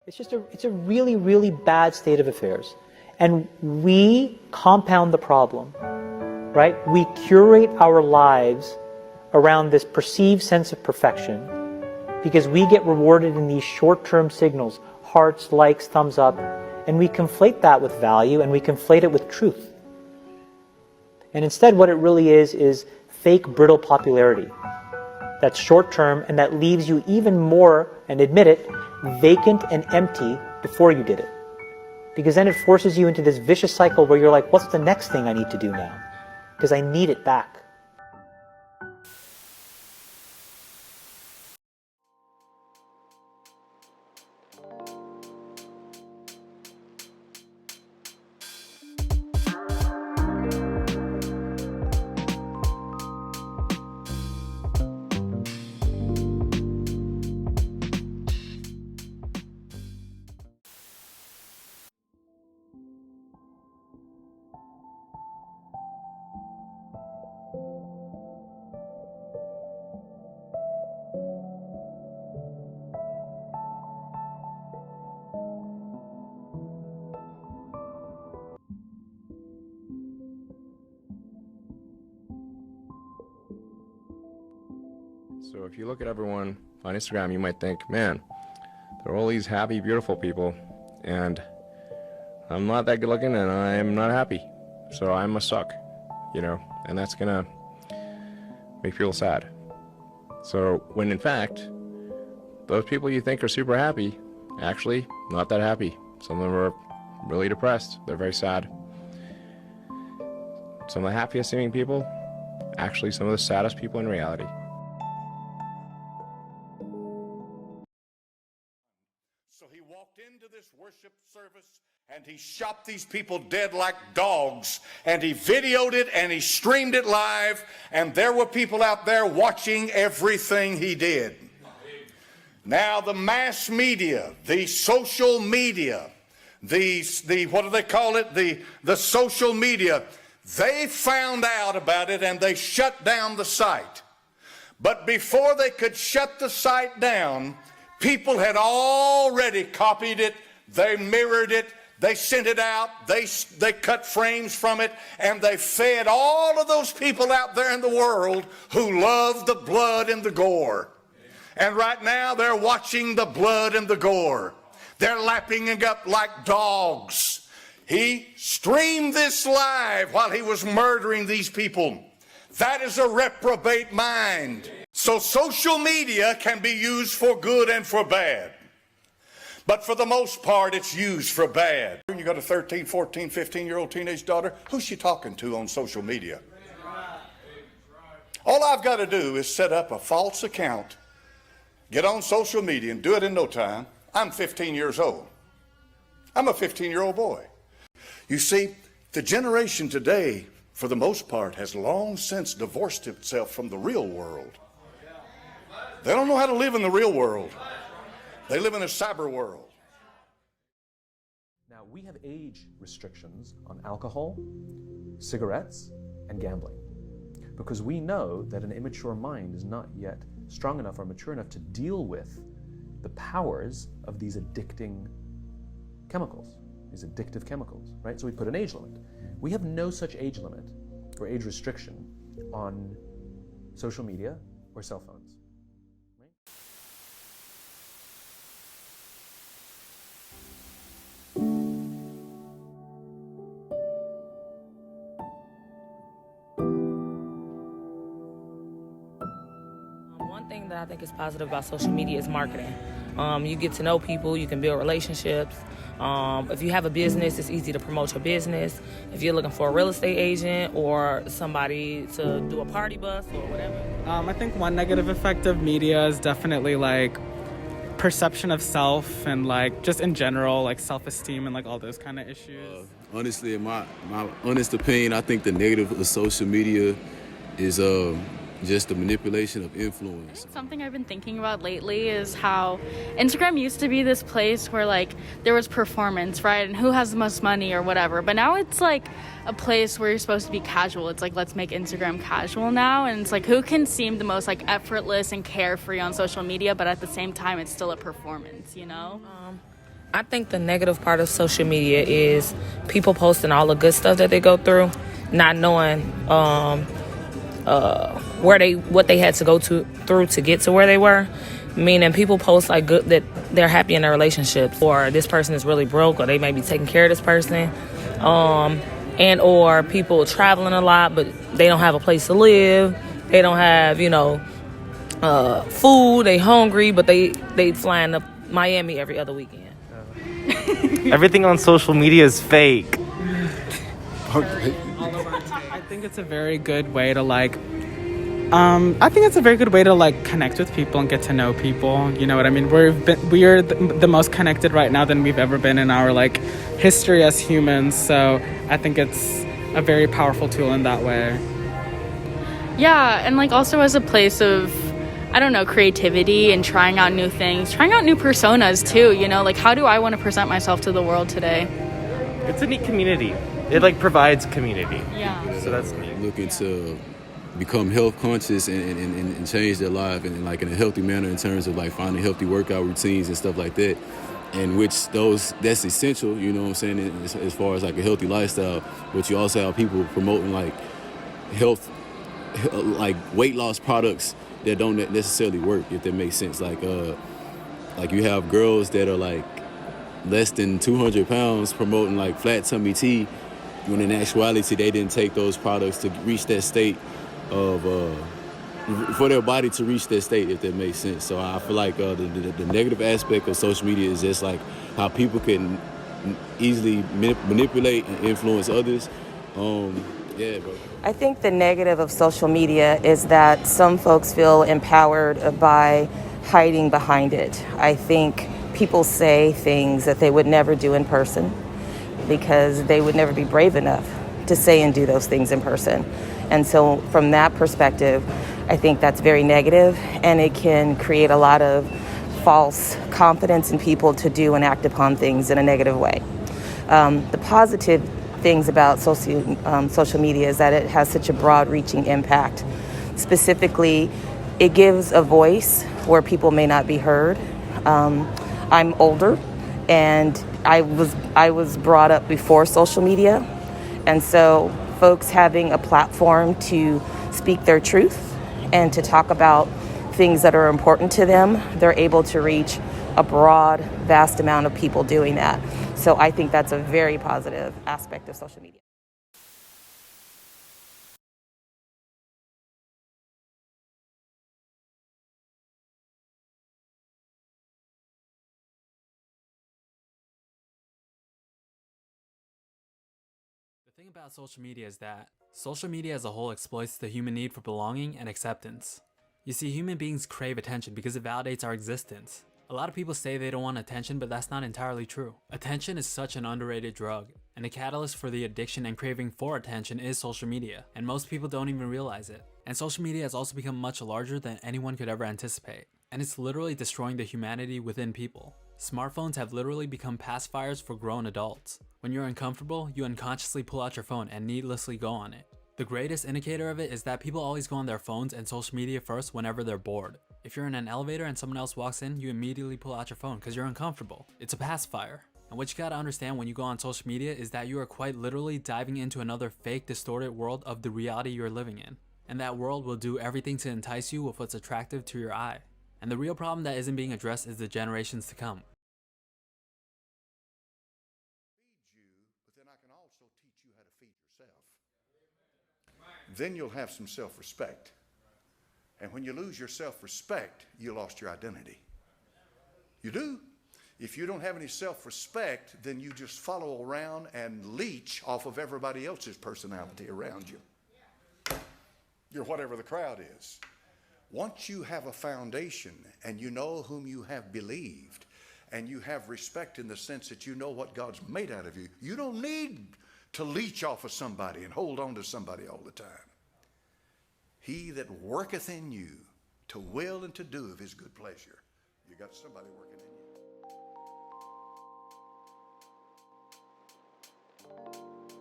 It's a really, really bad state of affairs. And we compound the problem, right? We curate our lives around this perceived sense of perfection because we get rewarded in these short-term signals, hearts, likes, thumbs up, and we conflate that with value and we conflate it with truth. And instead what it really is fake, brittle popularity. That's short-term and that leaves you even more, and admit it, vacant and empty before you did it. Because then it forces you into this vicious cycle where you're like, what's the next thing I need to do now? Because I need it back. So if you look at everyone on Instagram, you might think, man, they're all these happy, beautiful people, and I'm not that good looking and I'm not happy, so I must suck, you know, and that's gonna make people sad. So when in fact, those people you think are super happy, actually not that happy. Some of them are really depressed, they're very sad. Some of the happiest seeming people, actually some of the saddest people in reality. So he walked into this worship service and he shot these people dead like dogs, and he videoed it and he streamed it live, and there were people out there watching everything he did. Now the mass media, the social media, the what do they call it? The social media, they found out about it and they shut down the site. But before they could shut the site down, people had already copied it, they mirrored it, they sent it out, they cut frames from it, and they fed all of those people out there in the world who love the blood and the gore. And right now they're watching the blood and the gore. They're lapping it up like dogs. He streamed this live while he was murdering these people. That is a reprobate mind. So social media can be used for good and for bad. But for the most part, it's used for bad. You got a 13, 14, 15-year-old teenage daughter, who's she talking to on social media? All I've got to do is set up a false account, get on social media, and do it in no time. I'm 15 years old. I'm a 15-year-old boy. You see, the generation today, for the most part, has long since divorced itself from the real world. They don't know how to live in the real world. They live in a cyber world. Now, we have age restrictions on alcohol, cigarettes, and gambling, because we know that an immature mind is not yet strong enough or mature enough to deal with the powers of these addicting chemicals, these addictive chemicals, right? So we put an age limit. We have no such age limit or age restriction on social media or cell phones. One thing that I think is positive about social media is marketing. You get to know people, you can build relationships. If you have a business, it's easy to promote your business. If you're looking for a real estate agent or somebody to do a party bus or whatever. I think one negative effect of media is definitely like perception of self and like just in general like self-esteem and like all those kind of issues. Honestly, in my honest opinion, I think the negative of social media is just the manipulation of influence. Something I've been thinking about lately is how Instagram used to be this place where like there was performance, right? And who has the most money or whatever. But now it's like a place where you're supposed to be casual. It's like, let's make Instagram casual now. And it's like, who can seem the most like effortless and carefree on social media, but at the same time, it's still a performance, you know? I think the negative part of social media is people posting all the good stuff that they go through, not knowing what they had to go through to get to where they were. Meaning people post like good that they're happy in their relationships, or this person is really broke, or they may be taking care of this person, and or people traveling a lot but they don't have a place to live. They don't have food. They hungry, but they flying to Miami every other weekend. Everything on social media is fake. I think it's a very good way to connect with people and get to know people. You know what I mean? We are the most connected right now than we've ever been in our history as humans. So I think it's a very powerful tool in that way. Yeah, and also as a place of, I don't know, creativity and trying out new things, trying out new personas too, how do I want to present myself to the world today? It's a neat community. It provides community. Yeah. So that's neat. Looking to become health conscious and change their life in a healthy manner in terms of finding healthy workout routines and stuff like that, and which that's essential, you know what I'm saying, as far as a healthy lifestyle. But you also have people promoting health, weight loss products that don't necessarily work, if that makes sense. You have girls that are less than 200 pounds promoting flat tummy tea, when in actuality they didn't take those products to reach that state of for their body to reach that state, if that makes sense. So I feel the negative aspect of social media is just how people can easily manipulate and influence others. Yeah, bro. I think the negative of social media is that some folks feel empowered by hiding behind it. I think people say things that they would never do in person because they would never be brave enough to say and do those things in person. And so from that perspective, I think that's very negative, and it can create a lot of false confidence in people to do and act upon things in a negative way. The positive things about social media is that it has such a broad-reaching impact. Specifically, it gives a voice where people may not be heard. I'm older, and I was brought up before social media, and so folks having a platform to speak their truth and to talk about things that are important to them, they're able to reach a broad, vast amount of people doing that. So I think that's a very positive aspect of social media. The thing about social media is that social media as a whole exploits the human need for belonging and acceptance. You see, human beings crave attention because it validates our existence. A lot of people say they don't want attention, but that's not entirely true. Attention is such an underrated drug, and the catalyst for the addiction and craving for attention is social media, and most people don't even realize it. And social media has also become much larger than anyone could ever anticipate, and it's literally destroying the humanity within people. Smartphones have literally become pacifiers for grown adults. When you're uncomfortable, you unconsciously pull out your phone and needlessly go on it. The greatest indicator of it is that people always go on their phones and social media first whenever they're bored. If you're in an elevator and someone else walks in, you immediately pull out your phone because you're uncomfortable. It's a pacifier. And what you gotta understand when you go on social media is that you are quite literally diving into another fake, distorted world of the reality you're living in. And that world will do everything to entice you with what's attractive to your eye. And the real problem that isn't being addressed is the generations to come. Then you'll have some self-respect. And when you lose your self-respect, you lost your identity. You do. If you don't have any self-respect, then you just follow around and leech off of everybody else's personality around you. You're whatever the crowd is. Once you have a foundation and you know whom you have believed, and you have respect in the sense that you know what God's made out of you, you don't need to leech off of somebody and hold on to somebody all the time. He that worketh in you to will and to do of his good pleasure. You got somebody working in you.